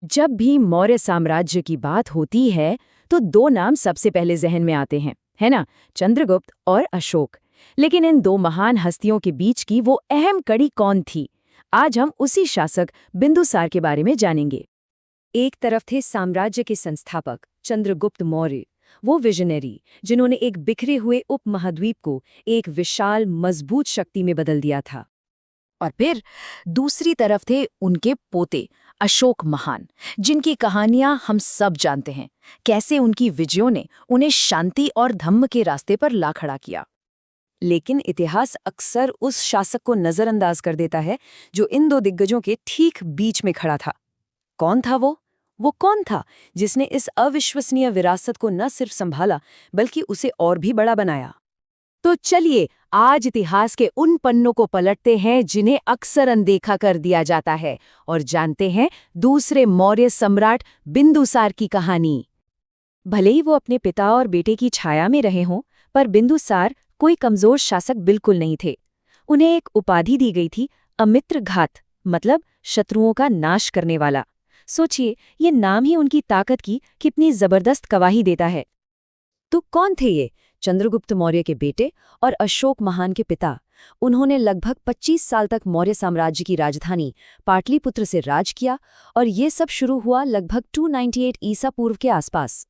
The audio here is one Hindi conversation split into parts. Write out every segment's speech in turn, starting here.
जब भी मौर्य साम्राज्य की बात होती है तो दो नाम सबसे पहले जहन में आते हैं, है ना? चंद्रगुप्त और अशोक। लेकिन इन दो महान हस्तियों के बीच की वो अहम कड़ी कौन थी? आज हम उसी शासक बिंदुसार के बारे में जानेंगे। एक तरफ थे साम्राज्य के संस्थापक चंद्रगुप्त मौर्य, वो विजनरी जिन्होंने एक बिखरे हुए उपमहाद्वीप को एक विशाल मजबूत शक्ति में बदल दिया था। और फिर दूसरी तरफ थे उनके पोते अशोक महान, जिनकी कहानियां हम सब जानते हैं। कैसे उनकी विजयों ने उन्हें शांति और धम्म के रास्ते पर ला खड़ा किया। लेकिन इतिहास अक्सर उस शासक को नजरअंदाज कर देता है जो इन दो दिग्गजों के ठीक बीच में खड़ा था। कौन था वो कौन था जिसने इस अविश्वसनीय विरासत को न सिर्फ संभाला बल्कि उसे और भी बड़ा बनाया? तो चलिए आज इतिहास के उन पन्नों को पलटते हैं जिन्हें अक्सर अनदेखा कर दिया जाता है और जानते हैं दूसरे मौर्य सम्राट बिंदुसार की कहानी। भले ही वो अपने पिता और बेटे की छाया में रहे हों, पर बिंदुसार कोई कमजोर शासक बिल्कुल नहीं थे। उन्हें एक उपाधि दी गई थी, अमित्रघात, मतलब शत्रुओं का नाश करने वाला। सोचिए, ये नाम ही उनकी ताकत की कितनी जबरदस्त गवाही देता है। तो कौन थे ये? चंद्रगुप्त मौर्य के बेटे और अशोक महान के पिता। उन्होंने लगभग 25 साल तक मौर्य साम्राज्य की राजधानी पाटलिपुत्र से राज किया और ये सब शुरू हुआ लगभग 298 ईसा पूर्व के आसपास।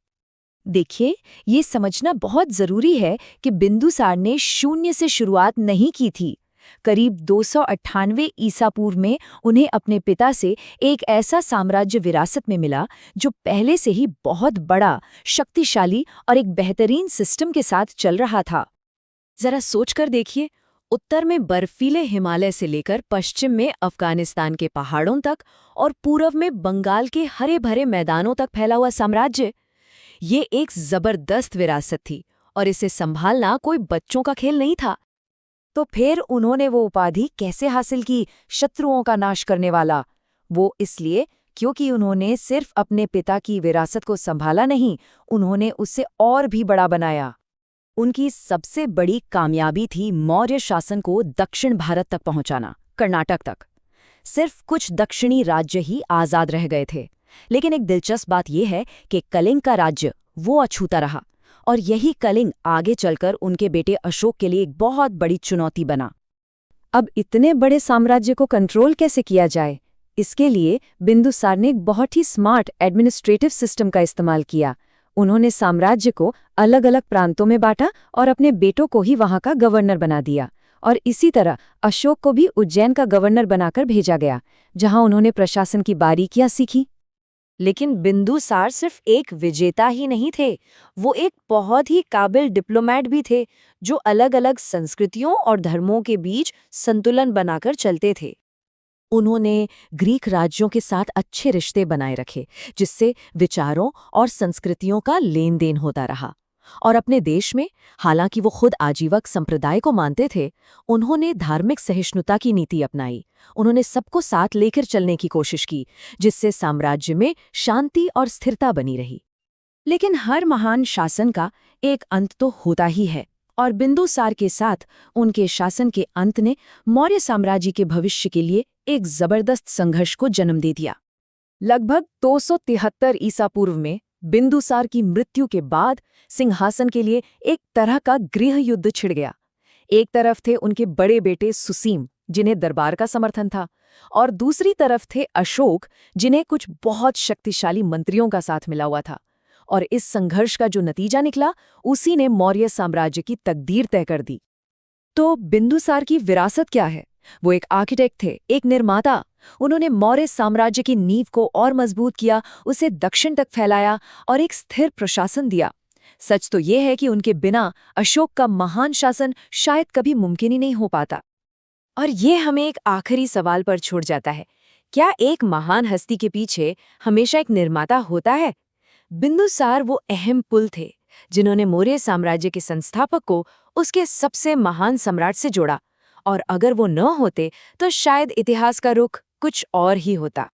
देखिए, ये समझना बहुत जरूरी है कि बिंदुसार ने शून्य से शुरुआत नहीं की थी। करीब 298 ईसा पूर्व में उन्हें अपने पिता से एक ऐसा साम्राज्य विरासत में मिला जो पहले से ही बहुत बड़ा, शक्तिशाली और एक बेहतरीन सिस्टम के साथ चल रहा था। जरा सोचकर देखिए, उत्तर में बर्फीले हिमालय से लेकर पश्चिम में अफगानिस्तान के पहाड़ों तक और पूर्व में बंगाल के हरे भरे मैदानों तक फैला हुआ साम्राज्य। ये एक जबरदस्त विरासत थी और इसे संभालना कोई बच्चों का खेल नहीं था। तो फिर उन्होंने वो उपाधि कैसे हासिल की, शत्रुओं का नाश करने वाला? वो इसलिए क्योंकि उन्होंने सिर्फ अपने पिता की विरासत को संभाला नहीं, उन्होंने उसे और भी बड़ा बनाया। उनकी सबसे बड़ी कामयाबी थी मौर्य शासन को दक्षिण भारत तक पहुंचाना, कर्नाटक तक। सिर्फ कुछ दक्षिणी राज्य ही आजाद रह गए थे। लेकिन एक दिलचस्प बात यह है कि कलिंग का राज्य वो अछूता रहा और यही कलिंग आगे चलकर उनके बेटे अशोक के लिए एक बहुत बड़ी चुनौती बना। अब इतने बड़े साम्राज्य को कंट्रोल कैसे किया जाए? इसके लिए बिंदुसार ने एक बहुत ही स्मार्ट एडमिनिस्ट्रेटिव सिस्टम का इस्तेमाल किया। उन्होंने साम्राज्य को अलग अलग प्रांतों में बांटा और अपने बेटों को ही वहां का गवर्नर बना दिया। और इसी तरह अशोक को भी उज्जैन का गवर्नर बनाकर भेजा गया, जहां उन्होंने प्रशासन की बारीकियां सीखी। लेकिन बिंदुसार सिर्फ एक विजेता ही नहीं थे, वो एक बहुत ही काबिल डिप्लोमैट भी थे, जो अलग-अलग संस्कृतियों और धर्मों के बीच संतुलन बनाकर चलते थे। उन्होंने ग्रीक राज्यों के साथ अच्छे रिश्ते बनाए रखे, जिससे विचारों और संस्कृतियों का लेन-देन होता रहा। और अपने देश में, हालांकि वो खुद आजीवक संप्रदाय को मानते थे, उन्होंने धार्मिक सहिष्णुता की नीति अपनाई। उन्होंने सबको साथ लेकर चलने की कोशिश की, जिससे साम्राज्य में शांति और स्थिरता बनी रही। लेकिन हर महान शासन का एक अंत तो होता ही है, और बिंदुसार के साथ उनके शासन के अंत ने मौर्य साम्राज्य के भविष्य के लिए एक जबरदस्त संघर्ष को जन्म दे दिया। लगभग 273 ईसा पूर्व में बिंदुसार की मृत्यु के बाद सिंहासन के लिए एक तरह का गृह युद्ध छिड़ गया। एक तरफ थे उनके बड़े बेटे सुसीम, जिन्हें दरबार का समर्थन था, और दूसरी तरफ थे अशोक, जिन्हें कुछ बहुत शक्तिशाली मंत्रियों का साथ मिला हुआ था। और इस संघर्ष का जो नतीजा निकला, उसी ने मौर्य साम्राज्य की तकदीर तय कर दी। तो बिंदुसार की विरासत क्या है? वो एक आर्किटेक्ट थे, एक निर्माता। उन्होंने मौर्य साम्राज्य की नींव को और मजबूत किया, उसे दक्षिण तक फैलाया और एक स्थिर प्रशासन दिया। सच तो ये है कि उनके बिना अशोक का महान शासन शायद कभी मुमकिन ही नहीं हो पाता। और ये हमें एक आखिरी सवाल पर छोड़ जाता है, क्या एक महान हस्ती के पीछे हमेशा एक निर्माता होता है? बिंदुसार वो अहम पुल थे, जिन्होंने मौर्य साम्राज्य के संस्थापक को उसके सबसे महान सम्राट से जोड़ा। और अगर वो न होते तो शायद इतिहास का रुख कुछ और ही होता।